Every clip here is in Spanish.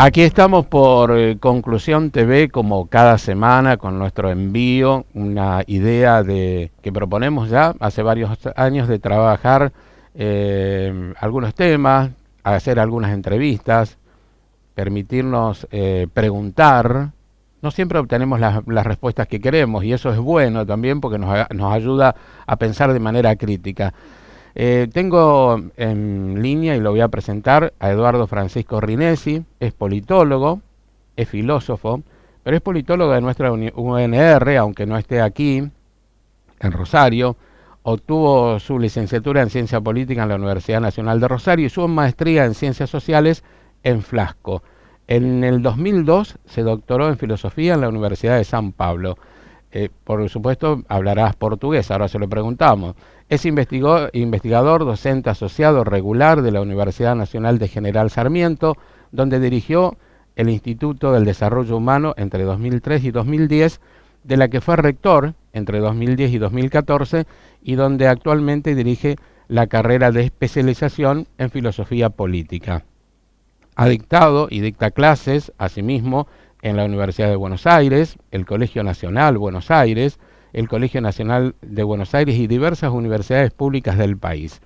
Aquí estamos por Conclusión TV, como cada semana, con nuestro envío, una idea que proponemos ya hace varios años de trabajar algunos temas, hacer algunas entrevistas, permitirnos preguntar. No siempre obtenemos las respuestas que queremos, y eso es bueno también porque nos ayuda a pensar de manera crítica. Tengo en línea, y lo voy a presentar, a Eduardo Francisco Rinesi. Es politólogo, es filósofo, pero es politólogo de nuestra UNR, aunque no esté aquí, en Rosario. Obtuvo su licenciatura en Ciencia Política en la Universidad Nacional de Rosario y su maestría en Ciencias Sociales en Flasco. En el 2002 se doctoró en Filosofía en la Universidad de San Pablo. Por supuesto, hablarás portugués, ahora se lo preguntamos. Es investigador, docente asociado regular de la Universidad Nacional de General Sarmiento, donde dirigió el Instituto del Desarrollo Humano entre 2003 y 2010, de la que fue rector entre 2010 y 2014, y donde actualmente dirige la carrera de especialización en filosofía política. Ha dictado y dicta clases, asimismo, en la Universidad de Buenos Aires, el Colegio Nacional Buenos Aires, el Colegio Nacional de Buenos Aires y diversas universidades públicas del país.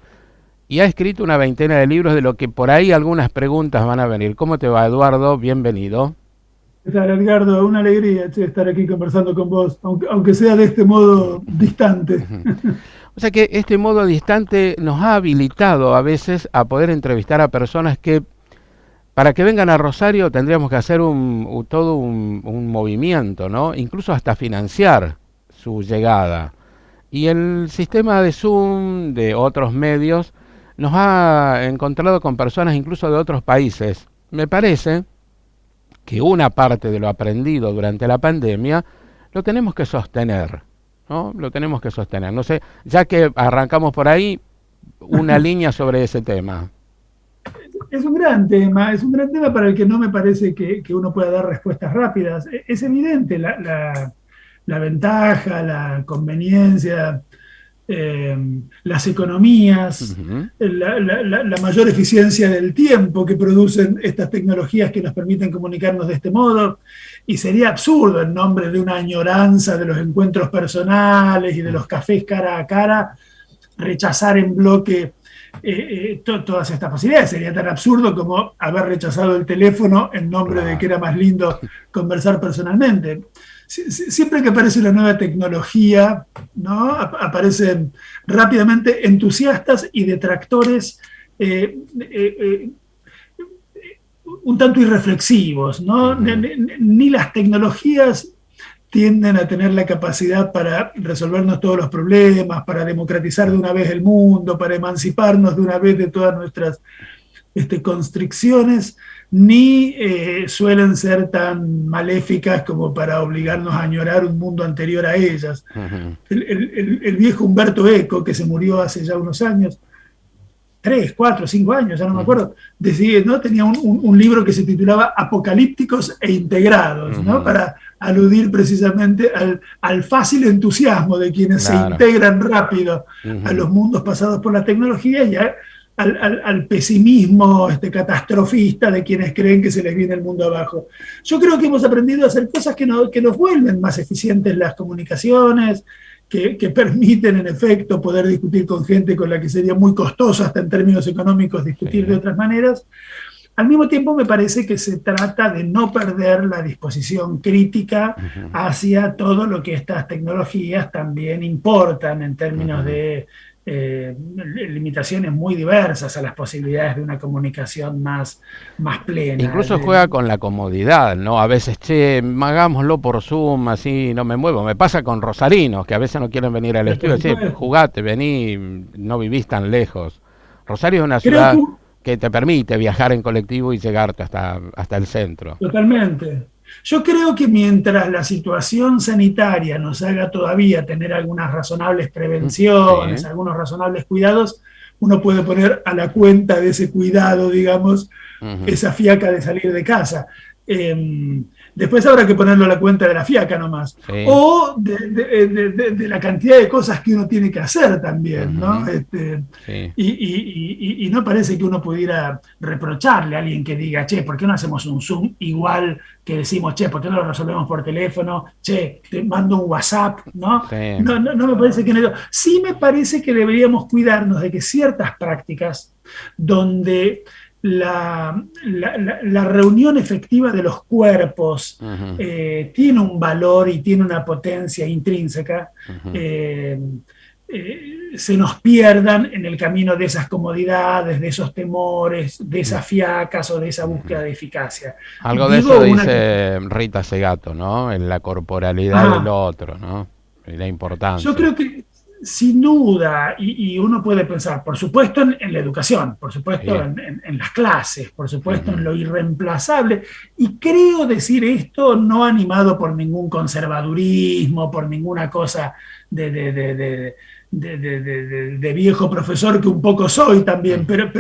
Y ha escrito una veintena de libros, de lo que por ahí algunas preguntas van a venir. ¿Cómo te va, Eduardo? Bienvenido. ¿Qué tal, Edgardo? Una alegría, che, estar aquí conversando con vos, aunque sea de este modo distante. O sea que este modo distante nos ha habilitado a veces a poder entrevistar a personas que, para que vengan a Rosario, tendríamos que hacer todo un movimiento, ¿no? Incluso hasta financiar su llegada. Y el sistema de Zoom, de otros medios, nos ha encontrado con personas incluso de otros países. Me parece que una parte de lo aprendido durante la pandemia lo tenemos que sostener, ¿no? Lo tenemos que sostener. No sé, ya que arrancamos por ahí, una línea sobre ese tema. Es un gran tema para el que no me parece que uno pueda dar respuestas rápidas. Es evidente la ventaja, la conveniencia, las economías, Ujú. la mayor eficiencia del tiempo que producen estas tecnologías que nos permiten comunicarnos de este modo. Y sería absurdo, en nombre de una añoranza de los encuentros personales y de los cafés cara a cara, rechazar en bloque todas estas posibilidades. Sería tan absurdo como haber rechazado el teléfono en nombre de que Claro. era más lindo conversar personalmente. Siempre que aparece una nueva tecnología, ¿no? Aparecen rápidamente entusiastas y detractores un tanto irreflexivos, ¿no? Ujú. Ni las tecnologías tienden a tener la capacidad para resolvernos todos los problemas, para democratizar de una vez el mundo, para emanciparnos de una vez de todas nuestras constricciones, ni suelen ser tan maléficas como para obligarnos a añorar un mundo anterior a ellas. Ujú. El viejo Humberto Eco, que se murió hace ya unos años, 3, 4, 5 años, ya no me Ujú. acuerdo, decía, ¿no? Tenía un libro que se titulaba Apocalípticos e Integrados, ¿no? Ujú. Para aludir precisamente al fácil entusiasmo de quienes se Claro. integran rápido a Ujú. los mundos pasados por las tecnologías y al pesimismo catastrofista de quienes creen que se les viene el mundo abajo. Yo creo que hemos aprendido a hacer cosas que nos vuelven más eficientes las comunicaciones, que permiten en efecto poder discutir con gente con la que sería muy costoso hasta en términos económicos discutir de Sí. otras maneras. Al mismo tiempo me parece que se trata de no perder la disposición crítica Ujú. hacia todo lo que estas tecnologías también importan en términos Ujú. de limitaciones muy diversas a las posibilidades de una comunicación más plena. Incluso juega con la comodidad, ¿no? A veces, che, hagámoslo por Zoom, así no me muevo. Me pasa con rosarinos, que a veces no quieren venir al Por estudio. Che, supuesto. jugate, vení, no vivís tan lejos. Rosario es una Creo que ciudad que te permite viajar en colectivo y llegarte hasta el centro. totalmente. Yo creo que mientras la situación sanitaria nos haga todavía tener algunas razonables prevenciones, Sí. algunos razonables cuidados, uno puede poner a la cuenta de ese cuidado, digamos, Ujú. esa fiaca de salir de casa. Después habrá que ponerlo a la cuenta de la fiaca nomás. Sí. O de la cantidad de cosas que uno tiene que hacer también, ¿no? Sí. Y no parece que uno pudiera reprocharle a alguien que diga, che, ¿por qué no hacemos un Zoom igual que decimos, che, ¿por qué no lo resolvemos por teléfono? Che, te mando un WhatsApp, ¿no? Sí. No me parece que... Sí me parece que deberíamos cuidarnos de que ciertas prácticas donde la reunión efectiva de los cuerpos tiene un valor y tiene una potencia intrínseca, se nos pierdan en el camino de esas comodidades, de esos temores, de esas fiacas o de esa búsqueda de eficacia. Algo de eso dice Rita Segato, ¿no? En la corporalidad del otro, ¿no? Y la importancia. Yo creo que sin duda, y uno puede pensar, por supuesto, en la educación, por supuesto, en las clases, por supuesto, en lo irreemplazable. Y creo decir esto no animado por ningún conservadurismo, por ninguna cosa de viejo profesor, que un poco soy también, pero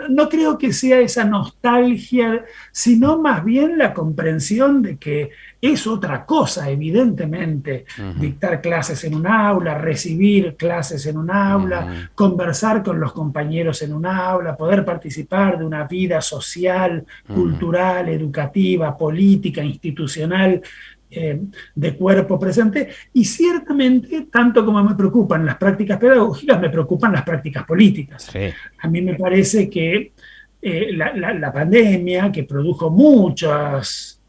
no creo que sea esa nostalgia, sino más bien la comprensión de que es otra cosa, evidentemente, dictar clases en un aula, recibir clases en un aula, conversar con los compañeros en un aula, poder participar de una vida social, cultural, educativa, política, institucional, de cuerpo presente. Y ciertamente, tanto como me preocupan las prácticas pedagógicas, me preocupan las prácticas políticas. Sí. A mí me parece que la pandemia, que produjo muchos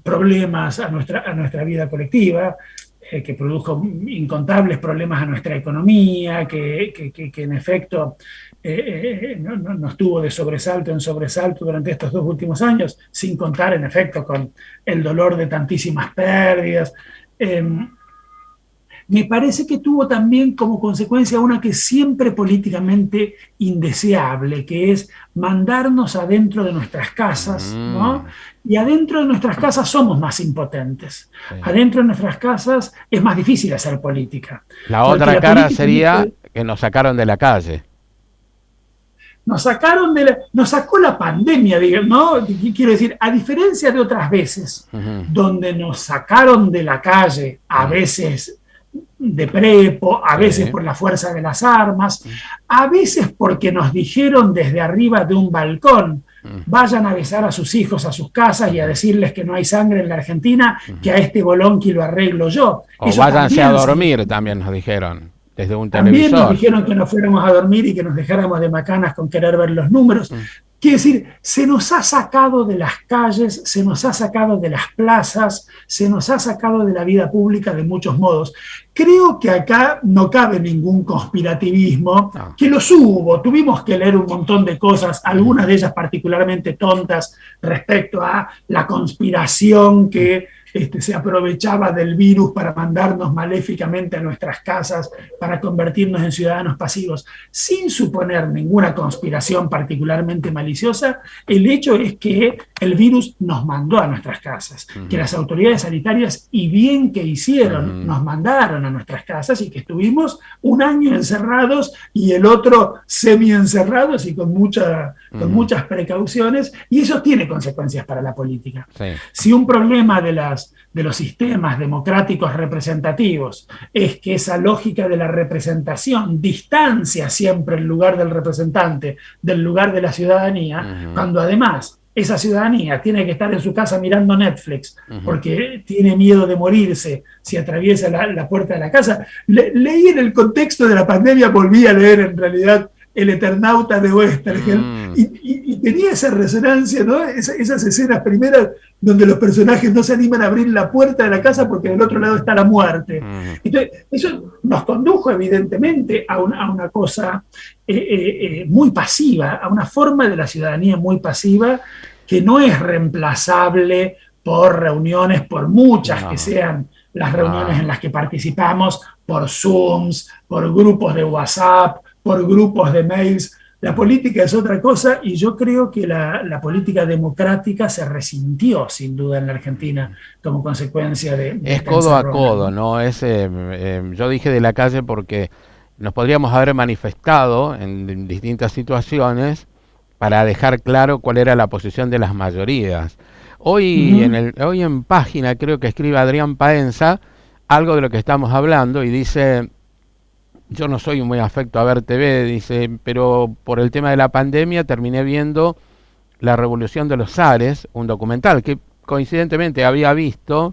problemas a nuestra vida colectiva, que produjo incontables problemas a nuestra economía, que en efecto nos tuvo de sobresalto en sobresalto durante estos 2 últimos años, sin contar en efecto con el dolor de tantísimas pérdidas. Me parece que tuvo también como consecuencia una que es siempre políticamente indeseable, que es mandarnos adentro de nuestras casas, ¿no? Y adentro de nuestras casas somos más impotentes. Sí. Adentro de nuestras casas es más difícil hacer política. La otra cara sería que nos sacaron de la calle. Nos sacó la pandemia, ¿no? Quiero decir, a diferencia de otras veces, donde nos sacaron de la calle, a veces de prepo, a veces por la fuerza de las armas, a veces porque nos dijeron desde arriba de un balcón, vayan a besar a sus hijos a sus casas y a decirles que no hay sangre en la Argentina, que a este bolonqui lo arreglo yo. O eso váyanse a dormir, también nos dijeron, desde un también televisor. Nos dijeron que nos fuéramos a dormir y que nos dejáramos de macanas con querer ver los números. Quiere decir, se nos ha sacado de las calles, se nos ha sacado de las plazas, se nos ha sacado de la vida pública de muchos modos. Creo que acá no cabe ningún conspirativismo, que los hubo, tuvimos que leer un montón de cosas, algunas de ellas particularmente tontas, respecto a la conspiración que se aprovechaba del virus para mandarnos maléficamente a nuestras casas, para convertirnos en ciudadanos pasivos. Sin suponer ninguna conspiración particularmente maliciosa, el hecho es que el virus nos mandó a nuestras casas, que las autoridades sanitarias, y bien que hicieron, nos mandaron a nuestras casas y que estuvimos un año encerrados y el otro semi-encerrados y con muchas precauciones, y eso tiene consecuencias para la política. Sí. Si un problema de los sistemas democráticos representativos es que esa lógica de la representación distancia siempre el lugar del representante del lugar de la ciudadanía, cuando además esa ciudadanía tiene que estar en su casa mirando Netflix porque tiene miedo de morirse si atraviesa la puerta de la casa. Leí en el contexto de la pandemia, volví a leer en realidad El Eternauta de Oesterheld, y tenía esa resonancia, ¿no? Esas escenas primeras donde los personajes no se animan a abrir la puerta de la casa porque del otro lado está la muerte. Entonces, eso nos condujo evidentemente a una cosa muy pasiva, a una forma de la ciudadanía muy pasiva que no es reemplazable por reuniones, por muchas que sean las reuniones en las que participamos, por Zooms, por grupos de WhatsApp, por grupos de mails. La política es otra cosa, y yo creo que la política democrática se resintió sin duda en la Argentina como consecuencia de es codo a codo, ¿no? Yo dije de la calle porque nos podríamos haber manifestado en distintas situaciones para dejar claro cuál era la posición de las mayorías. Hoy, hoy en página creo que escribe Adrián Paenza algo de lo que estamos hablando y dice, yo no soy muy afecto a ver TV, dice, pero por el tema de la pandemia terminé viendo La Revolución de los Zares, un documental que coincidentemente había visto.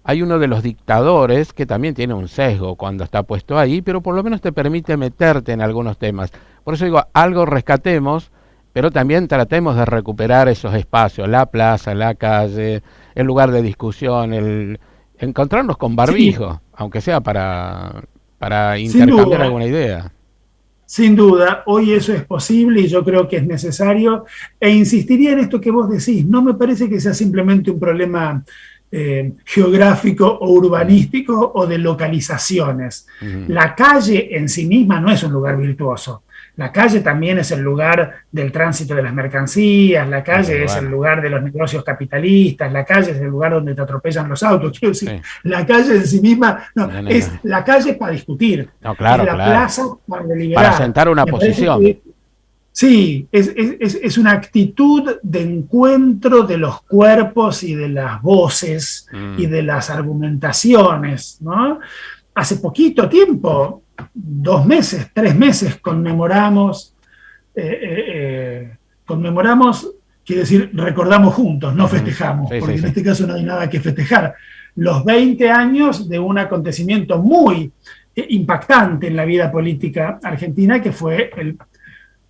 Hay uno de los dictadores que también tiene un sesgo cuando está puesto ahí, pero por lo menos te permite meterte en algunos temas. Por eso digo, algo rescatemos, pero también tratemos de recuperar esos espacios, la plaza, la calle, el lugar de discusión, el encontrarnos con barbijo, sí, aunque sea para intercambiar alguna idea. Sin duda, hoy eso es posible y yo creo que es necesario. E insistiría en esto que vos decís, no me parece que sea simplemente un problema geográfico o urbanístico o de localizaciones. La calle en sí misma no es un lugar virtuoso. La calle también es el lugar del tránsito de las mercancías, la calle es el lugar de los negocios capitalistas, la calle es el lugar donde te atropellan los autos. Quiero decir, la calle en sí misma, es la calle para discutir, es la plaza para deliberar. Para sentar una posición. Sí, es una actitud de encuentro de los cuerpos y de las voces y de las argumentaciones, ¿no? Hace poquito tiempo, 2 meses, 3 meses, conmemoramos, quiere decir, recordamos juntos, no festejamos, porque en este caso no hay nada que festejar, los 20 años de un acontecimiento muy impactante en la vida política argentina, que fue el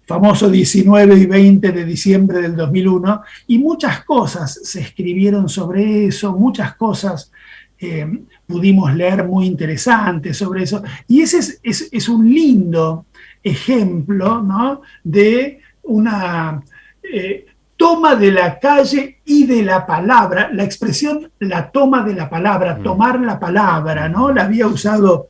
famoso 19 y 20 de diciembre del 2001, y muchas cosas se escribieron sobre eso, muchas cosas pudimos leer muy interesantes sobre eso, y ese es un lindo ejemplo, ¿no?, de una toma de la calle y de la palabra. La expresión la toma de la palabra, tomar la palabra, ¿no?, la había usado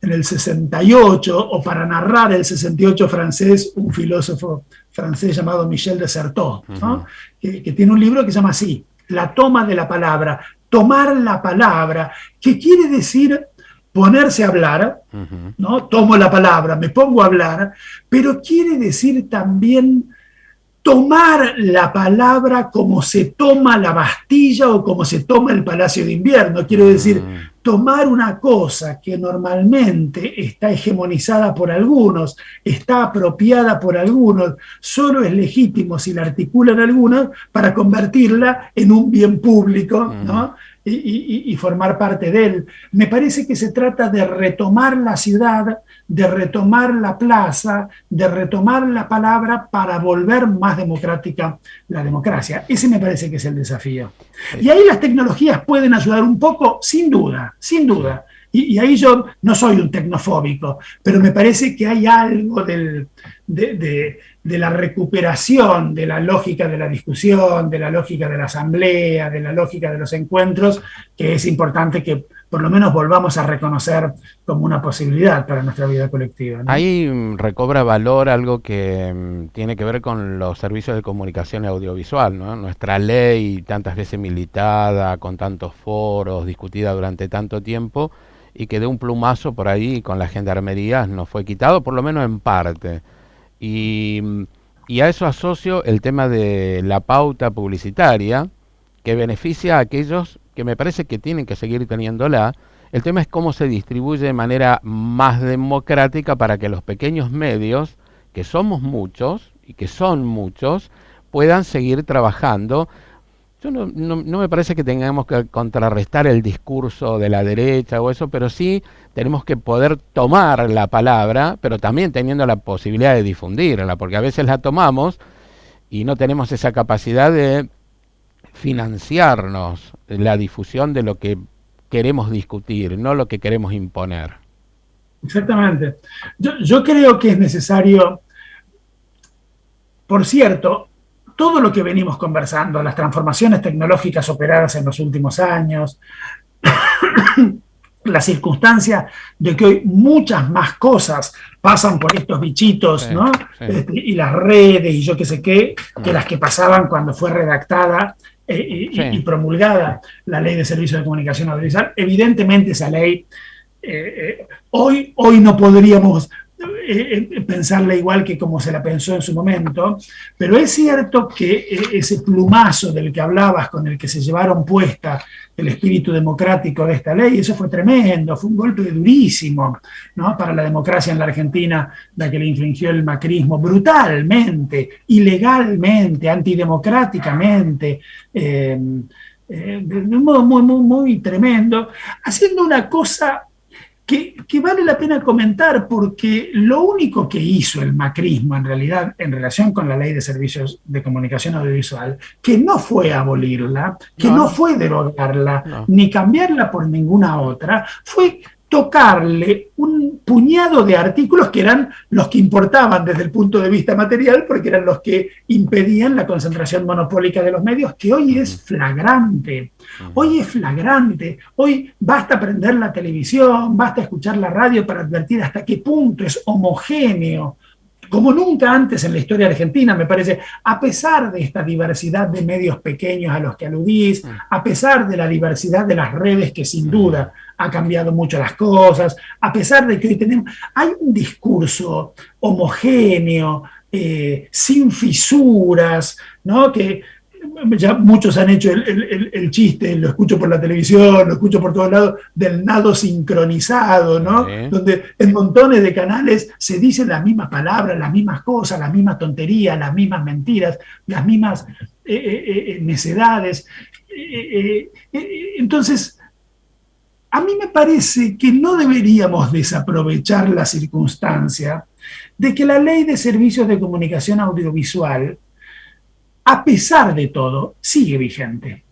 en el 68, o para narrar el 68 francés, un filósofo francés llamado Michel de Certeau, ¿no?, que tiene un libro que se llama así, La toma de la palabra, tomar la palabra, que quiere decir ponerse a hablar, ¿no? Tomo la palabra, me pongo a hablar, pero quiere decir también tomar la palabra como se toma la Bastilla o como se toma el Palacio de Invierno. Quiero decir, tomar una cosa que normalmente está hegemonizada por algunos, está apropiada por algunos, solo es legítimo si la articulan algunos, para convertirla en un bien público, ¿no?, y formar parte de él. Me parece que se trata de retomar la ciudad, de retomar la plaza, de retomar la palabra para volver más democrática la democracia. Ese me parece que es el desafío. Y ahí las tecnologías pueden ayudar un poco, sin duda, sin duda. Y ahí yo no soy un tecnofóbico, pero me parece que hay algo de la recuperación de la lógica de la discusión, de la lógica de la asamblea, de la lógica de los encuentros, que es importante que por lo menos volvamos a reconocer como una posibilidad para nuestra vida colectiva, ¿no? Ahí recobra valor algo que tiene que ver con los servicios de comunicación audiovisual, ¿no? Nuestra ley, tantas veces militada, con tantos foros, discutida durante tanto tiempo, y que de un plumazo por ahí con la gendarmería nos fue quitado, por lo menos en parte. Y a eso asocio el tema de la pauta publicitaria, que beneficia a aquellos que me parece que tienen que seguir teniéndola. El tema es cómo se distribuye de manera más democrática para que los pequeños medios, que somos muchos y que son muchos, puedan seguir trabajando. Yo no me parece que tengamos que contrarrestar el discurso de la derecha o eso, pero sí tenemos que poder tomar la palabra, pero también teniendo la posibilidad de difundirla, porque a veces la tomamos y no tenemos esa capacidad de financiarnos la difusión de lo que queremos discutir, no lo que queremos imponer. Exactamente. Yo creo que es necesario, por cierto, todo lo que venimos conversando, las transformaciones tecnológicas operadas en los últimos años, la circunstancia de que hoy muchas más cosas pasan por estos bichitos, ¿no? Y las redes y yo qué sé qué, que las que pasaban cuando fue redactada y promulgada la Ley de Servicios de Comunicación Audiovisual. Evidentemente esa ley, hoy no podríamos pensarla igual que como se la pensó en su momento, pero es cierto que ese plumazo del que hablabas, con el que se llevaron puesta el espíritu democrático de esta ley, eso fue tremendo, fue un golpe durísimo, ¿no?, para la democracia en la Argentina, la que le infligió el macrismo brutalmente, ilegalmente, antidemocráticamente, de un modo muy, muy, muy tremendo, haciendo una cosa que vale la pena comentar, porque lo único que hizo el macrismo en realidad en relación con la ley de servicios de comunicación audiovisual, que no fue abolirla, que no fue derogarla, ni cambiarla por ninguna otra, fue tocarle un puñado de artículos que eran los que importaban desde el punto de vista material, porque eran los que impedían la concentración monopólica de los medios, que hoy es flagrante. Hoy es flagrante. Hoy basta prender la televisión, basta escuchar la radio para advertir hasta qué punto es homogéneo, como nunca antes en la historia argentina, me parece, a pesar de esta diversidad de medios pequeños a los que aludís, a pesar de la diversidad de las redes que sin duda ha cambiado mucho las cosas, a pesar de que hoy hay un discurso homogéneo, sin fisuras, ¿no?, que ya muchos han hecho el chiste, lo escucho por la televisión, lo escucho por todos lados, del nado sincronizado, ¿no? Donde en montones de canales se dicen las mismas palabras, las mismas cosas, las mismas tonterías, las mismas mentiras, las mismas necedades. Entonces, a mí me parece que no deberíamos desaprovechar la circunstancia de que la Ley de Servicios de Comunicación Audiovisual, a pesar de todo, sigue vigente.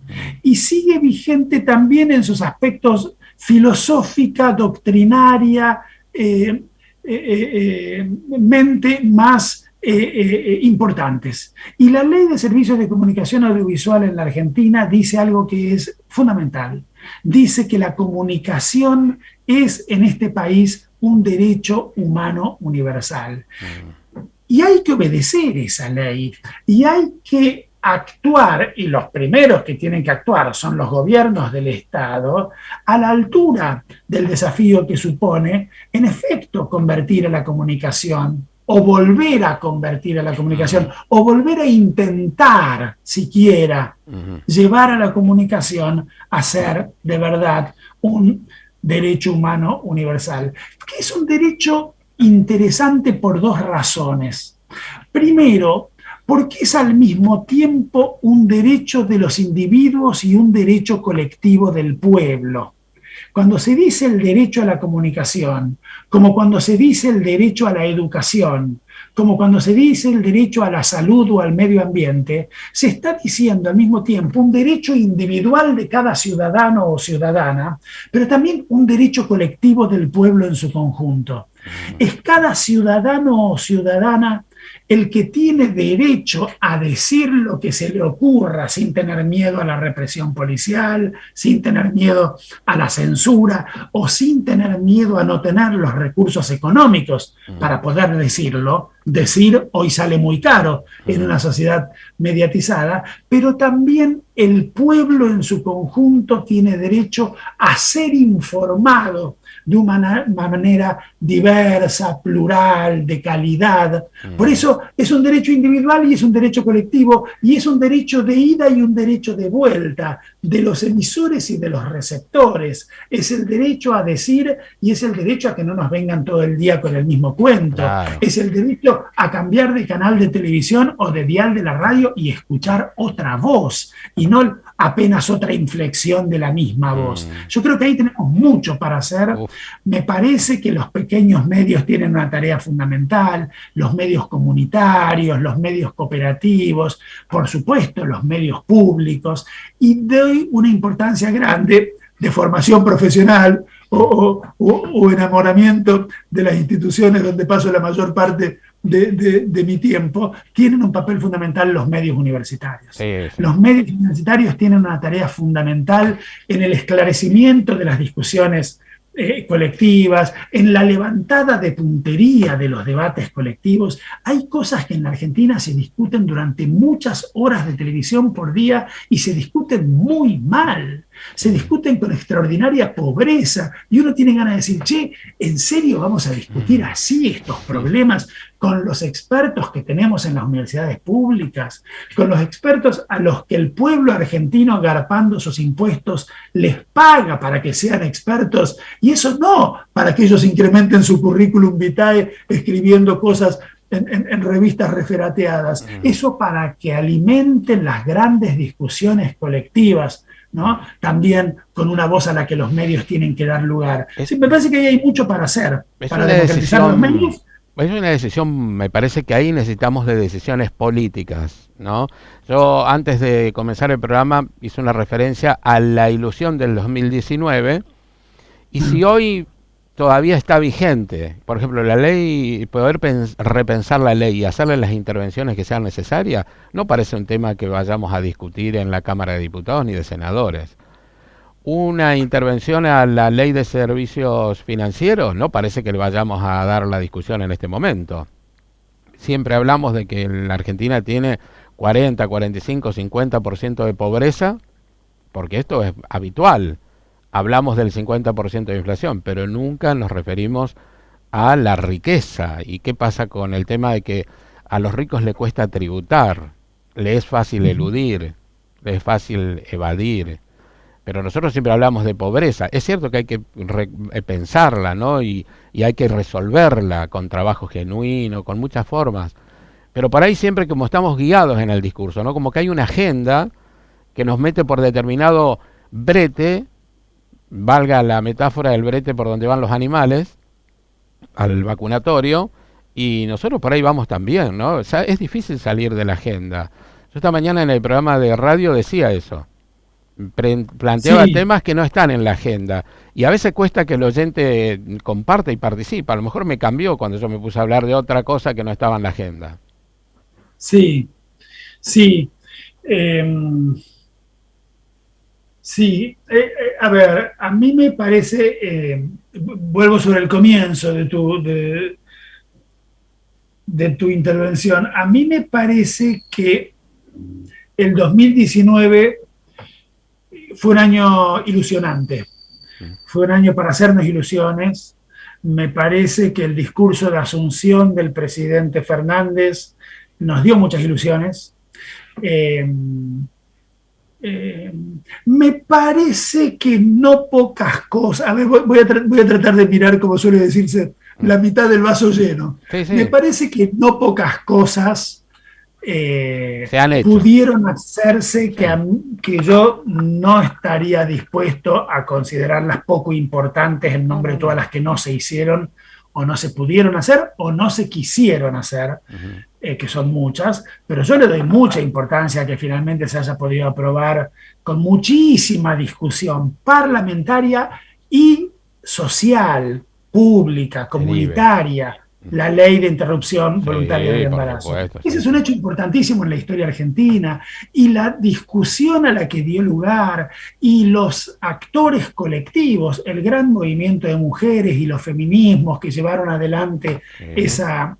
Y sigue vigente también en sus aspectos filosófica, doctrinaria, mente más importantes. Y la Ley de Servicios de Comunicación Audiovisual en la Argentina dice algo que es fundamental. Dice que la comunicación es en este país un derecho humano universal. Y hay que obedecer esa ley, y hay que actuar, y los primeros que tienen que actuar son los gobiernos del Estado, a la altura del desafío que supone, en efecto, convertir a la comunicación, o volver a convertir a la comunicación, o volver a intentar, siquiera, llevar a la comunicación a ser, de verdad, un derecho humano universal, que es un derecho interesante por dos razones. Primero, porque es al mismo tiempo un derecho de los individuos y un derecho colectivo del pueblo. Cuando se dice el derecho a la comunicación, como cuando se dice el derecho a la educación, como cuando se dice el derecho a la salud o al medio ambiente, se está diciendo al mismo tiempo un derecho individual de cada ciudadano o ciudadana, pero también un derecho colectivo del pueblo en su conjunto. Es cada ciudadano o ciudadana el que tiene derecho a decir lo que se le ocurra sin tener miedo a la represión policial, sin tener miedo a la censura o sin tener miedo a no tener los recursos económicos para poder decirlo. Decir hoy sale muy caro en una sociedad mediatizada, pero también el pueblo en su conjunto tiene derecho a ser informado de una manera diversa, plural, de calidad. Por eso es un derecho individual y es un derecho colectivo, y es un derecho de ida y un derecho de vuelta de los emisores y de los receptores. Es el derecho a decir y es el derecho a que no nos vengan todo el día con el mismo cuento. Claro. Es el derecho a cambiar de canal de televisión o de dial de la radio y escuchar otra voz, y no apenas otra inflexión de la misma voz. Yo creo que ahí tenemos mucho para hacer. Me parece que los pequeños medios tienen una tarea fundamental, los medios comunitarios, los medios cooperativos, por supuesto los medios públicos, y doy una importancia grande de formación profesional o enamoramiento de las instituciones donde paso la mayor parte de mi tiempo. Tienen un papel fundamental los medios universitarios. Sí. Los medios universitarios tienen una tarea fundamental en el esclarecimiento de las discusiones colectivas, en la levantada de puntería de los debates colectivos. Hay cosas que en la Argentina se discuten durante muchas horas de televisión por día y se discuten muy mal. se discuten con extraordinaria pobreza, y uno tiene ganas de decir, che, ¿en serio vamos a discutir así estos problemas con los expertos que tenemos en las universidades públicas, con los expertos a los que el pueblo argentino, garpando sus impuestos, les paga para que sean expertos, y eso no para que ellos incrementen su currículum vitae escribiendo cosas en revistas referateadas, eso para que alimenten las grandes discusiones colectivas, ¿no? También con una voz a la que los medios tienen que dar lugar. Sí, me parece que ahí hay mucho para hacer, para democratizar los medios. Es una decisión, me parece que ahí necesitamos de decisiones políticas, ¿no? Yo antes de comenzar el programa hice una referencia a la ilusión del 2019, y si hoy todavía está vigente, por ejemplo, la ley, poder repensar la ley y hacerle las intervenciones que sean necesarias, no parece un tema que vayamos a discutir en la Cámara de Diputados ni de Senadores. Una intervención a la ley de servicios financieros, no parece que le vayamos a dar la discusión en este momento. Siempre hablamos de que la Argentina tiene 40, 45, 50% de pobreza, porque esto es habitual. Hablamos del 50% de inflación, pero nunca nos referimos a la riqueza. ¿Y qué pasa con el tema de que a los ricos le cuesta tributar? Le es fácil eludir, le es fácil evadir. Pero nosotros siempre hablamos de pobreza. Es cierto que hay que pensarla, ¿no? Y hay que resolverla con trabajo genuino, con muchas formas. Pero por ahí siempre como estamos guiados en el discurso, ¿no? Como que hay una agenda que nos mete por determinado brete, valga la metáfora del brete por donde van los animales, al vacunatorio, y nosotros por ahí vamos también, ¿no? O sea, es difícil salir de la agenda. Yo esta mañana en el programa de radio decía eso. Planteaba temas que no están en la agenda, y a veces cuesta que el oyente comparta y participe. A lo mejor me cambió cuando yo me puse a hablar de otra cosa que no estaba en la agenda. Sí, sí. Sí, a ver, a mí me parece, vuelvo sobre el comienzo de tu intervención, a mí me parece que el 2019 fue un año ilusionante, fue un año para hacernos ilusiones. Me parece que el discurso de asunción del presidente Fernández nos dio muchas ilusiones. Me parece que no pocas cosas, a ver, voy a tratar de mirar, como suele decirse, la mitad del vaso lleno. Sí. Me parece que no pocas cosas pudieron hacerse que yo no estaría dispuesto a considerarlas poco importantes en nombre de todas las que no se hicieron o no se pudieron hacer o no se quisieron hacer, que son muchas, pero yo le doy mucha importancia a que finalmente se haya podido aprobar con muchísima discusión parlamentaria y social, pública, comunitaria, la ley de interrupción voluntaria del embarazo. Supuesto, ese es un hecho importantísimo en la historia argentina, y la discusión a la que dio lugar y los actores colectivos, el gran movimiento de mujeres y los feminismos que llevaron adelante esa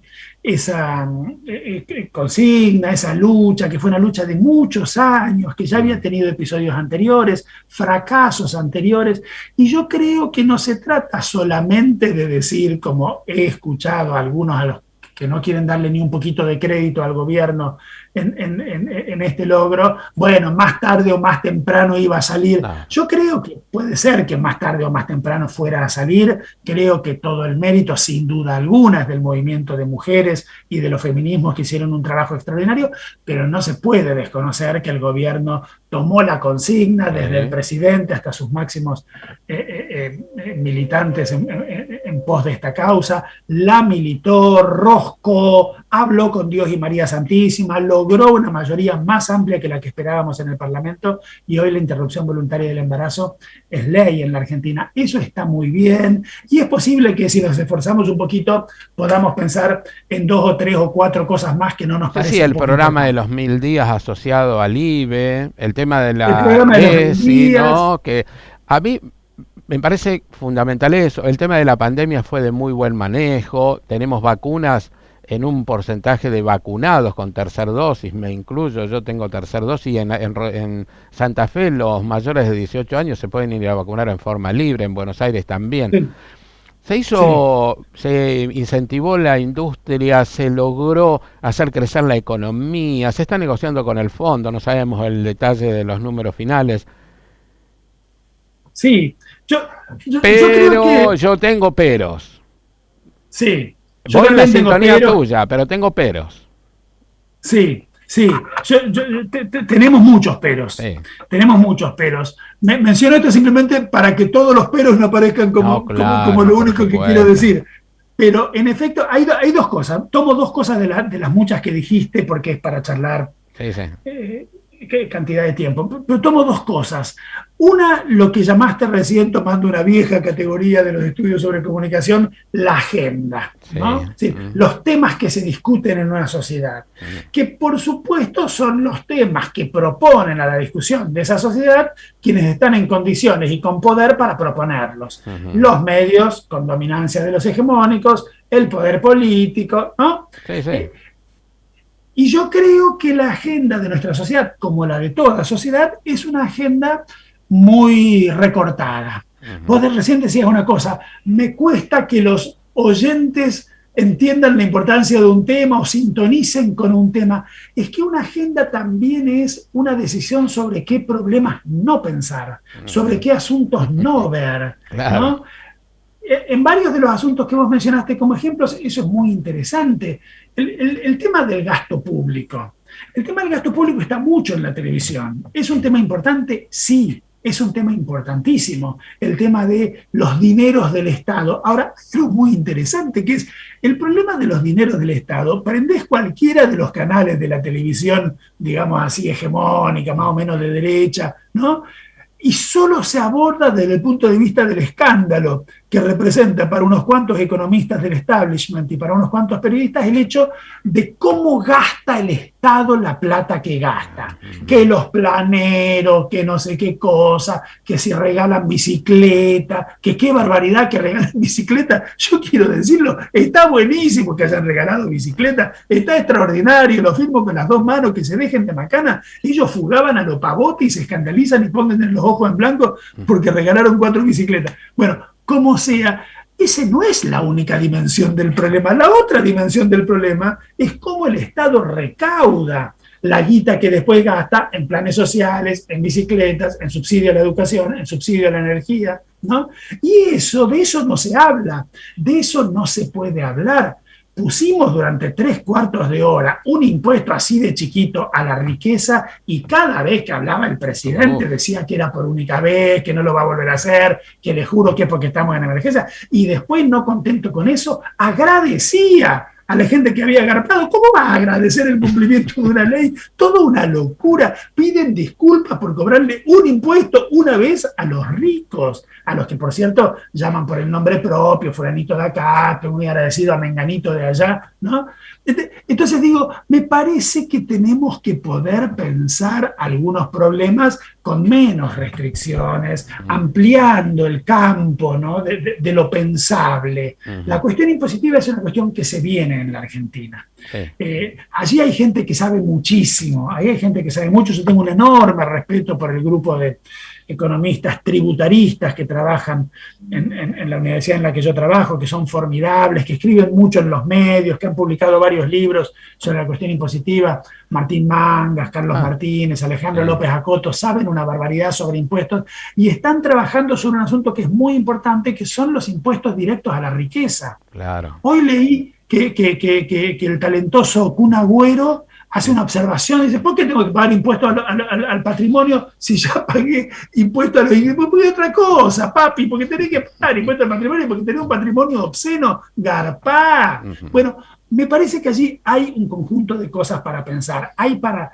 consigna, esa lucha, que fue una lucha de muchos años, que ya había tenido episodios anteriores, fracasos anteriores, y yo creo que no se trata solamente de decir, como he escuchado a algunos a los que no quieren darle ni un poquito de crédito al gobierno en este logro, bueno, más tarde o más temprano iba a salir. No. Yo creo que puede ser que más tarde o más temprano fuera a salir. Creo que todo el mérito, sin duda alguna, es del movimiento de mujeres y de los feminismos que hicieron un trabajo extraordinario, pero no se puede desconocer que el gobierno tomó la consigna desde el presidente hasta sus máximos militantes en pos de esta causa, la militó, roscó, habló con Dios y María Santísima, logró una mayoría más amplia que la que esperábamos en el Parlamento, y hoy la interrupción voluntaria del embarazo es ley en la Argentina. Eso está muy bien, y es posible que si nos esforzamos un poquito podamos pensar en 2 o 3 o 4 cosas más que no nos parecen. Sí, el programa de los 1000 días asociado al IBE, el tema de la ¿no? Que a mí me parece fundamental eso. El tema de la pandemia fue de muy buen manejo, tenemos vacunas en un porcentaje de vacunados con tercer dosis, me incluyo, yo tengo tercer dosis, y en Santa Fe los mayores de 18 años se pueden ir a vacunar en forma libre, en Buenos Aires también. Sí, Se sí. hizo, se incentivó la industria, se logró hacer crecer la economía, se está negociando con el fondo, no sabemos el detalle de los números finales, Sí. Yo, yo creo pero que yo tengo peros. sí. Yo Voy en la también tengo sintonía pero. tuya, pero tengo peros. Sí, sí. Tenemos muchos peros. Sí. Tenemos muchos peros. Menciono esto simplemente para que todos los peros no aparezcan No, como claro, lo por único que quiero supuesto. decir. Pero en efecto, hay dos cosas. Tomo dos cosas de las muchas que dijiste porque es para charlar Sí, sí. eh, qué cantidad de tiempo. Pero tomo dos cosas. Una, lo que llamaste recién, tomando una vieja categoría de los estudios sobre comunicación, la agenda, Sí. ¿no? Sí, los temas que se discuten en una sociedad, que por supuesto son los temas que proponen a la discusión de esa sociedad quienes están en condiciones y con poder para proponerlos. Los medios, con dominancia de los hegemónicos, el poder político, ¿no? Sí, sí. Eh, y yo creo que la agenda de nuestra sociedad, como la de toda sociedad, es una agenda muy recortada. Vos recién decías una cosa, me cuesta que los oyentes entiendan la importancia de un tema o sintonicen con un tema. Es que una agenda también es una decisión sobre qué problemas no pensar, sobre qué asuntos no ver, Claro. ¿no? En varios de los asuntos que vos mencionaste como ejemplos, eso es muy interesante. El tema del gasto público. El tema del gasto público está mucho en la televisión. ¿Es un tema importante? Sí, es un tema importantísimo. El tema de los dineros del Estado. Ahora, hay algo muy interesante que es el problema de los dineros del Estado. Prendés cualquiera de los canales de la televisión, digamos así, hegemónica, más o menos de derecha, ¿no? Y solo se aborda desde el punto de vista del escándalo que representa para unos cuantos economistas del establishment y para unos cuantos periodistas el hecho de cómo gasta el Estado la plata que gasta, que los planeros, que no sé qué cosa, que si regalan bicicleta, que qué barbaridad que regalen bicicleta. Yo quiero decirlo, está buenísimo que hayan regalado bicicleta, está extraordinario, lo firmo con las dos manos, que se dejen de macana. Ellos fugaban a lo pavote y se escandalizan y ponen los ojos en blanco porque regalaron 4 bicicletas. Bueno, como sea, esa no es la única dimensión del problema. La otra dimensión del problema es cómo el Estado recauda la guita que después gasta en planes sociales, en bicicletas, en subsidio a la educación, en subsidio a la energía, ¿no? Y de eso no se habla, de eso no se puede hablar. Pusimos durante 3/4 de hora un impuesto así de chiquito a la riqueza y cada vez que hablaba el presidente decía que era por única vez, que no lo va a volver a hacer, que le juro que es porque estamos en emergencia, y después, no contento con eso, agradecía a la gente que había agarrado. ¿Cómo vas a agradecer el cumplimiento de una ley? Toda una locura. Piden disculpas por cobrarle un impuesto una vez a los ricos, a los que, por cierto, llaman por el nombre propio, fulanito de acá, estoy muy agradecido a menganito de allá, ¿no? Entonces digo, me parece que tenemos que poder pensar algunos problemas con menos restricciones, ampliando el campo, ¿no? de lo pensable. La cuestión impositiva es una cuestión que se viene en la Argentina. Sí. Allí hay gente que sabe muchísimo, ahí hay gente que sabe mucho. Yo tengo un enorme respeto por el grupo de economistas tributaristas que trabajan en la universidad en la que yo trabajo, que son formidables, que escriben mucho en los medios, que han publicado varios libros sobre la cuestión impositiva. Martín Mangas, Carlos Martínez, Alejandro López Acoto, saben una barbaridad sobre impuestos y están trabajando sobre un asunto que es muy importante, que son los impuestos directos a la riqueza. Claro. Hoy leí que el talentoso Kun Agüero hace una observación y dice, ¿por qué tengo que pagar impuestos al patrimonio si ya pagué impuestos a los ingresos? Porque otra cosa, papi, porque tenés que pagar impuestos al patrimonio, porque tenés un patrimonio obsceno, garpá. Bueno, me parece que allí hay un conjunto de cosas para pensar. Hay para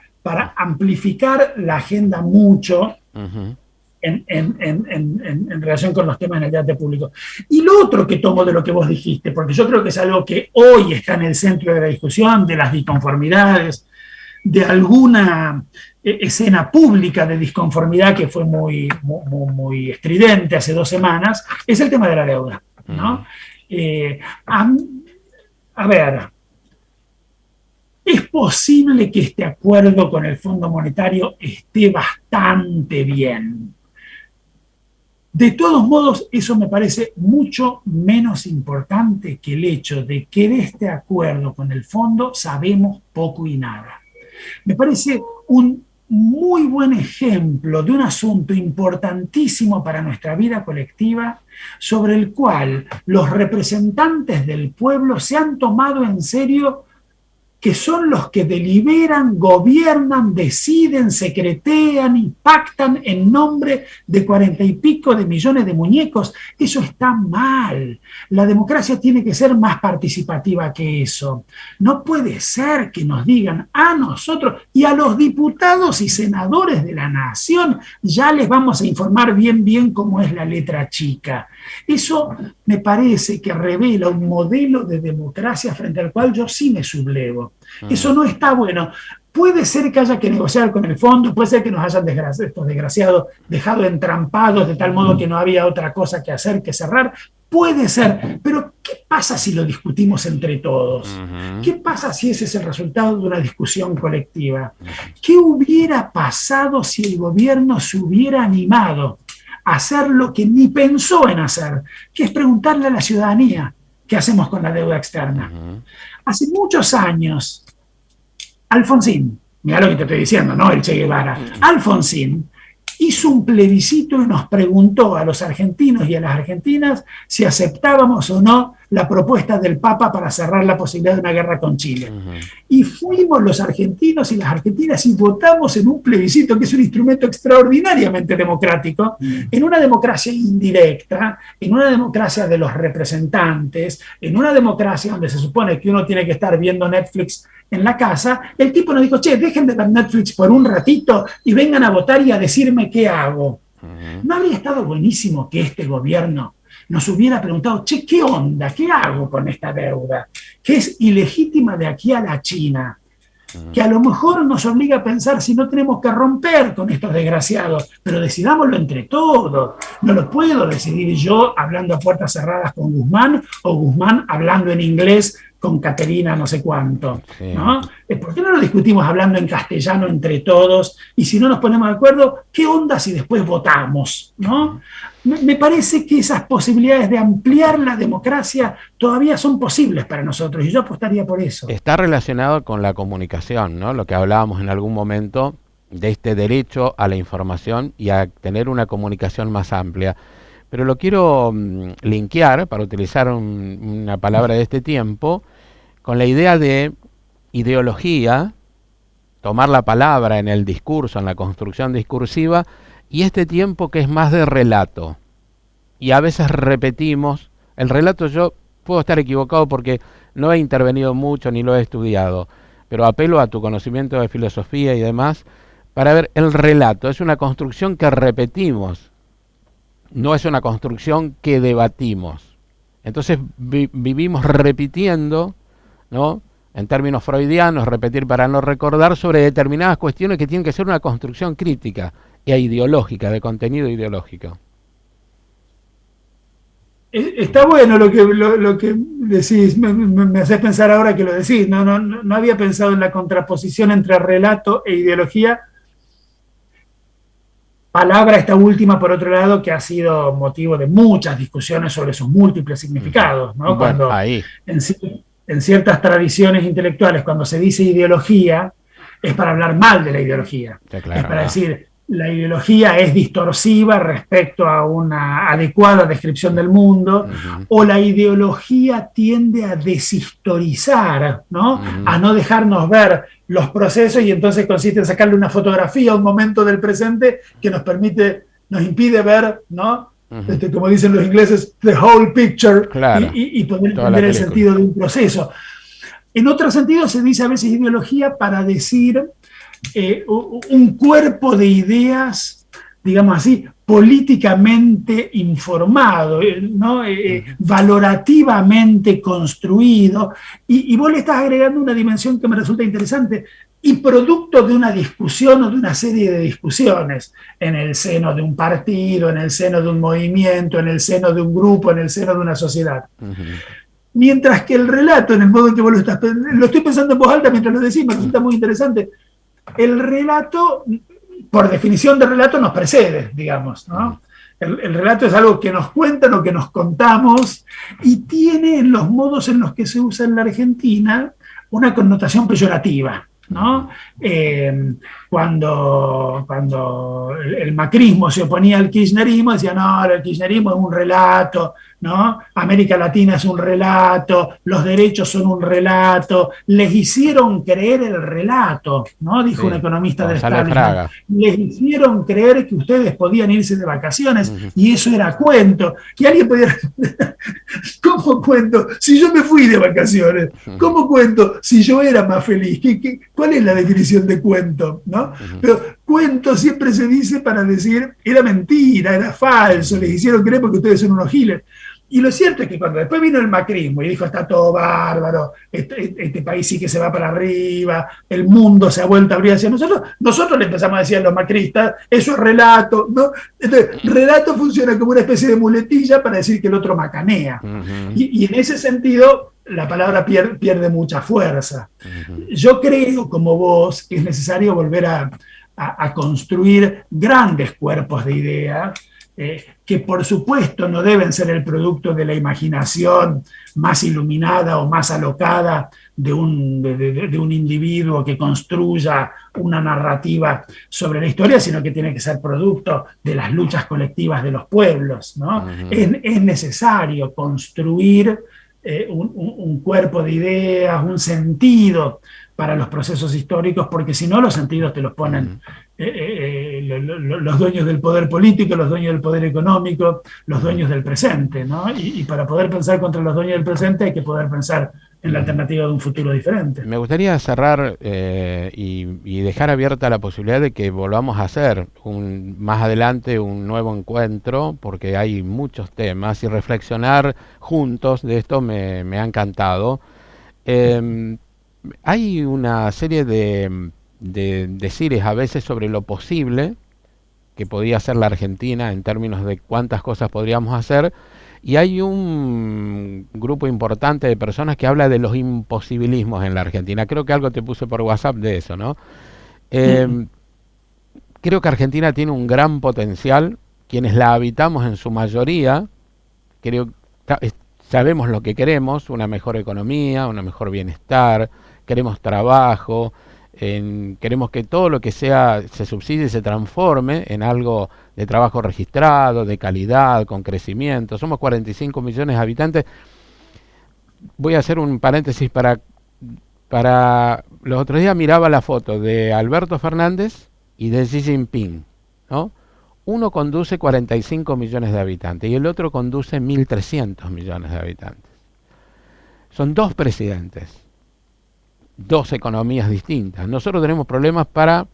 amplificar la agenda mucho en relación con los temas en el debate público. Y lo otro que tomo de lo que vos dijiste, porque yo creo que es algo que hoy está en el centro de la discusión, de las disconformidades, de alguna escena pública de disconformidad que fue muy estridente hace 2 semanas, es el tema de la deuda, ¿no? A ver, posible que este acuerdo con el Fondo Monetario esté bastante bien. De todos modos, eso me parece mucho menos importante que el hecho de que de este acuerdo con el fondo sabemos poco y nada. Me parece un muy buen ejemplo de un asunto importantísimo para nuestra vida colectiva, sobre el cual los representantes del pueblo se han tomado en serio, que son los que deliberan, gobiernan, deciden, secretean y pactan en nombre de 40 y pico de millones de muñecos. Eso está mal. La democracia tiene que ser más participativa que eso. No puede ser que nos digan a nosotros y a los diputados y senadores de la nación, ya les vamos a informar bien cómo es la letra chica. Eso me parece que revela un modelo de democracia frente al cual yo sí me sublevo. Eso no está bueno. Puede ser que haya que negociar con el fondo, puede ser que nos hayan estos desgraciados dejado entrampados de tal modo que no había otra cosa que hacer que cerrar. Puede ser, pero ¿qué pasa si lo discutimos entre todos? ¿Qué pasa si ese es el resultado de una discusión colectiva? ¿Qué hubiera pasado si el gobierno se hubiera animado a hacer lo que ni pensó en hacer, que es preguntarle a la ciudadanía qué hacemos con la deuda externa? Hace muchos años, Alfonsín, mira lo que te estoy diciendo, ¿no? El Che Guevara. Alfonsín hizo un plebiscito y nos preguntó a los argentinos y a las argentinas si aceptábamos o no la propuesta del Papa para cerrar la posibilidad de una guerra con Chile. Y fuimos los argentinos y las argentinas y votamos en un plebiscito que es un instrumento extraordinariamente democrático, en una democracia indirecta, en una democracia de los representantes, en una democracia donde se supone que uno tiene que estar viendo Netflix en la casa. El tipo nos dijo, che, dejen de ver Netflix por un ratito y vengan a votar y a decirme qué hago. ¿No habría estado buenísimo que este gobierno nos hubiera preguntado, che, ¿qué onda? ¿Qué hago con esta deuda? Que es ilegítima de aquí a la China. Que a lo mejor nos obliga a pensar si no tenemos que romper con estos desgraciados, pero decidámoslo entre todos. No lo puedo decidir yo hablando a puertas cerradas con Guzmán o Guzmán hablando en inglés con Caterina no sé cuánto, ¿no? ¿Por qué no lo discutimos hablando en castellano entre todos? Y si no nos ponemos de acuerdo, ¿qué onda si después votamos? ¿No? Me parece que esas posibilidades de ampliar la democracia todavía son posibles para nosotros, y yo apostaría por eso. Está relacionado con la comunicación, ¿no? Lo que hablábamos en algún momento de este derecho a la información y a tener una comunicación más amplia. Pero lo quiero linkear, para utilizar una palabra de este tiempo, con la idea de ideología, tomar la palabra en el discurso, en la construcción discursiva, y este tiempo que es más de relato. Y a veces repetimos, el relato, yo puedo estar equivocado porque no he intervenido mucho ni lo he estudiado, pero apelo a tu conocimiento de filosofía y demás, para ver el relato. Es una construcción que repetimos, no es una construcción que debatimos. Entonces vivimos repitiendo, ¿no? En términos freudianos, repetir para no recordar, sobre determinadas cuestiones que tienen que ser una construcción crítica e ideológica, de contenido ideológico. Está bueno lo que decís, me haces pensar ahora que lo decís. No había pensado en la contraposición entre relato e ideología. Palabra esta última, por otro lado, que ha sido motivo de muchas discusiones sobre sus múltiples significados, ¿no? Bueno, cuando ahí. En ciertas tradiciones intelectuales, cuando se dice ideología, es para hablar mal de la ideología. Sí, claro, es para decir, la ideología es distorsiva respecto a una adecuada descripción del mundo, o la ideología tiende a deshistorizar, ¿no? A no dejarnos ver los procesos, y entonces consiste en sacarle una fotografía a un momento del presente que nos impide ver, ¿no? Como dicen los ingleses, the whole picture, claro, y poder entender el sentido de un proceso. En otro sentido se dice a veces ideología para decir un cuerpo de ideas, digamos así, políticamente informado, ¿no? Valorativamente construido, y vos le estás agregando una dimensión que me resulta interesante, y producto de una discusión o de una serie de discusiones en el seno de un partido, en el seno de un movimiento, en el seno de un grupo, en el seno de una sociedad. Mientras que el relato, en el modo en que vos lo estoy pensando en voz alta mientras lo decís, me resulta muy interesante. El relato, por definición de relato, nos precede, digamos, ¿no? El relato es algo que nos cuentan o que nos contamos y tiene en los modos en los que se usa en la Argentina una connotación peyorativa, ¿no? Cuando el macrismo se oponía al kirchnerismo, decía, no, el kirchnerismo es un relato, ¿no? América Latina es un relato, los derechos son un relato, les hicieron creer el relato, ¿no? Dijo un economista del establishment. Les hicieron creer que ustedes podían irse de vacaciones y eso era cuento. Que alguien podía responder, ¿cómo cuento? Si yo me fui de vacaciones, ¿cómo cuento si yo era más feliz? ¿Cuál es la definición de cuento? ¿No? Pero cuento siempre se dice para decir, era mentira, era falso, les hicieron creer porque ustedes son unos giles. Y lo cierto es que cuando después vino el macrismo y dijo, está todo bárbaro, este país sí que se va para arriba, el mundo se ha vuelto a abrir hacia nosotros le empezamos a decir a los macristas, eso es relato, ¿no? Entonces, relato funciona como una especie de muletilla para decir que el otro macanea. Y en ese sentido, la palabra pierde mucha fuerza. Yo creo, como vos, que es necesario volver a construir grandes cuerpos de ideas, que por supuesto no deben ser el producto de la imaginación más iluminada o más alocada de un individuo que construya una narrativa sobre la historia, sino que tiene que ser producto de las luchas colectivas de los pueblos, ¿no? Es necesario construir un cuerpo de ideas, un sentido para los procesos históricos, porque si no los sentidos te los ponen los dueños del poder político, los dueños del poder económico, los dueños del presente, ¿no? Y para poder pensar contra los dueños del presente hay que poder pensar en la alternativa de un futuro diferente. Me gustaría cerrar y dejar abierta la posibilidad de que volvamos a hacer más adelante un nuevo encuentro, porque hay muchos temas, y reflexionar juntos de esto me ha encantado. Hay una serie de decires a veces sobre lo posible que podía hacer la Argentina en términos de cuántas cosas podríamos hacer, y hay un grupo importante de personas que habla de los imposibilismos en la Argentina. Creo que algo te puse por WhatsApp de eso, ¿no? Creo que Argentina tiene un gran potencial, quienes la habitamos en su mayoría, sabemos lo que queremos, una mejor economía, un mejor bienestar, queremos trabajo, queremos que todo lo que se subsidie se transforme en algo de trabajo registrado, de calidad, con crecimiento. Somos 45 millones de habitantes. Voy a hacer un paréntesis para los otros días miraba la foto de Alberto Fernández y de Xi Jinping, ¿no? Uno conduce 45 millones de habitantes y el otro conduce 1.300 millones de habitantes. Son dos presidentes, dos economías distintas. Nosotros tenemos problemas para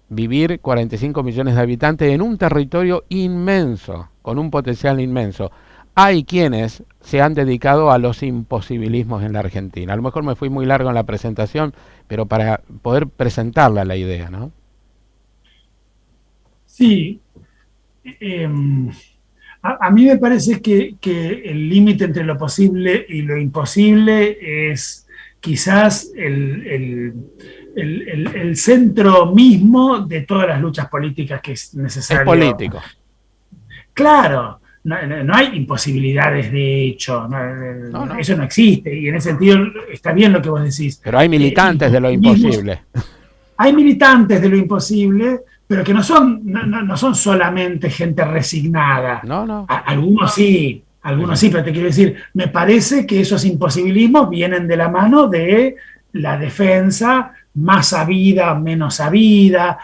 vivir 45 millones de habitantes en un territorio inmenso, con un potencial inmenso. Hay quienes se han dedicado a los imposibilismos en la Argentina. A lo mejor me fui muy largo en la presentación, pero para poder presentarla la idea, ¿no? Sí. A mí me parece que el límite entre lo posible y lo imposible es quizás el centro mismo de todas las luchas políticas que es necesario. Es político. Claro, no hay imposibilidades de hecho, no. Eso no existe, y en ese sentido está bien lo que vos decís. Pero hay militantes de lo imposible. Hay militantes de lo imposible, pero que no son solamente gente resignada. No. Algunos sí, pero te quiero decir, me parece que esos imposibilismos vienen de la mano de la defensa más sabida, menos sabida,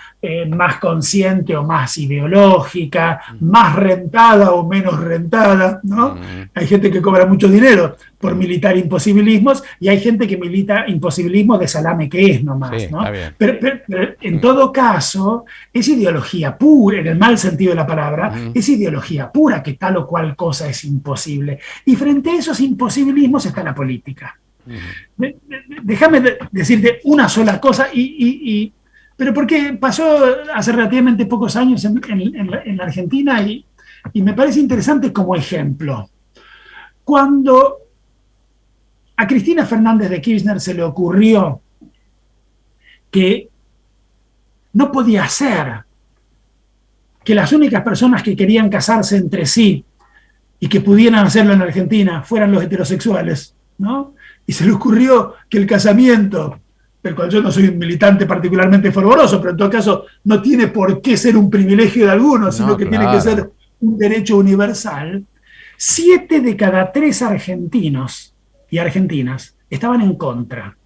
más consciente o más ideológica, más rentada o menos rentada, ¿no? Hay gente que cobra mucho dinero por militar imposibilismos y hay gente que milita imposibilismo de salame que es nomás, sí, ¿no? Pero en todo caso, es ideología pura, en el mal sentido de la palabra, es ideología pura que tal o cual cosa es imposible. Y frente a esos imposibilismos está la política. Déjame decirte una sola cosa, pero porque pasó hace relativamente pocos años en la Argentina y me parece interesante como ejemplo. Cuando A Cristina Fernández de Kirchner se le ocurrió que no podía ser que las únicas personas que querían casarse entre sí y que pudieran hacerlo en Argentina fueran los heterosexuales, ¿no? Y se le ocurrió que el casamiento, del cual yo no soy un militante particularmente fervoroso, pero en todo caso no tiene por qué ser un privilegio de algunos, sino que tiene que ser un derecho universal. 7 de cada 3 argentinos y argentinas estaban en contra.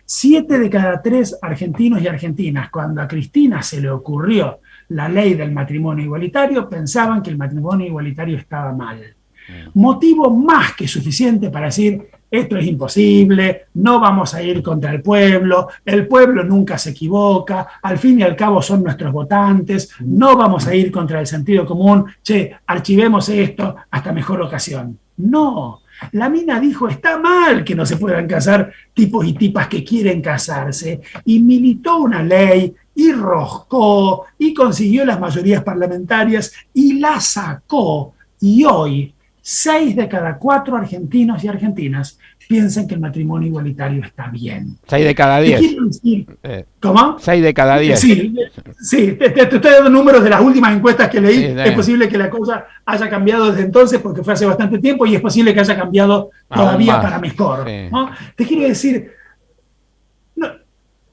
7 de cada 3 argentinos y argentinas, cuando a Cristina se le ocurrió la ley del matrimonio igualitario, pensaban que el matrimonio igualitario estaba mal. Motivo más que suficiente para decir, esto es imposible, no vamos a ir contra el pueblo nunca se equivoca, al fin y al cabo son nuestros votantes, no vamos a ir contra el sentido común, archivemos esto hasta mejor ocasión. No, la mina dijo, está mal que no se puedan casar tipos y tipas que quieren casarse, y militó una ley, y roscó, y consiguió las mayorías parlamentarias, y la sacó, y hoy 6 de cada 4 argentinos y argentinas piensan que el matrimonio igualitario está bien. 6 de cada 10. ¿Cómo? 6 de cada 10. Sí, te estoy dando números de las últimas encuestas que leí. Sí, es posible que la cosa haya cambiado desde entonces, porque fue hace bastante tiempo, y es posible que haya cambiado todavía para mejor. Sí. ¿No? Te quiero decir, no,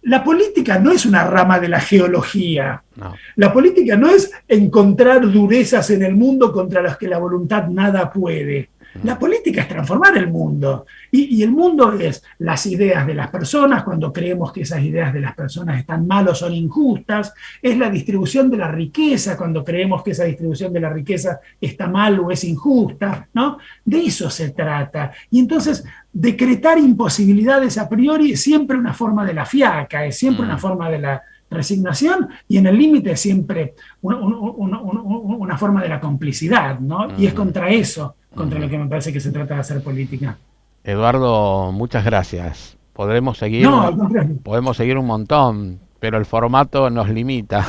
la política no es una rama de la geología. No. La política no es encontrar durezas en el mundo contra las que la voluntad nada puede. La política es transformar el mundo, y el mundo es las ideas de las personas, cuando creemos que esas ideas de las personas están mal o son injustas, es la distribución de la riqueza, cuando creemos que esa distribución de la riqueza está mal o es injusta, ¿no? De eso se trata. Y entonces, decretar imposibilidades a priori es siempre una forma de la fiaca, es siempre una forma de la resignación, y en el límite siempre una forma de la complicidad, ¿no? Y es contra eso contra lo que me parece que se trata de hacer política. Eduardo, muchas gracias. Podemos seguir un montón, pero el formato nos limita.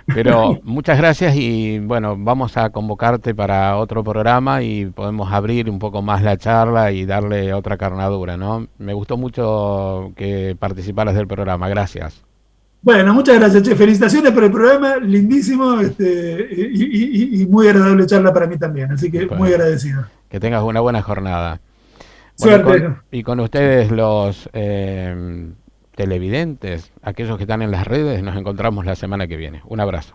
Pero muchas gracias, y bueno, vamos a convocarte para otro programa y podemos abrir un poco más la charla y darle otra carnadura, ¿no? Me gustó mucho que participaras del programa. Gracias. Bueno, muchas gracias, Che. Felicitaciones por el programa, lindísimo, y muy agradable charla para mí también, así que muy agradecido. Que tengas una buena jornada. Suerte. Y con ustedes los televidentes, aquellos que están en las redes, nos encontramos la semana que viene. Un abrazo.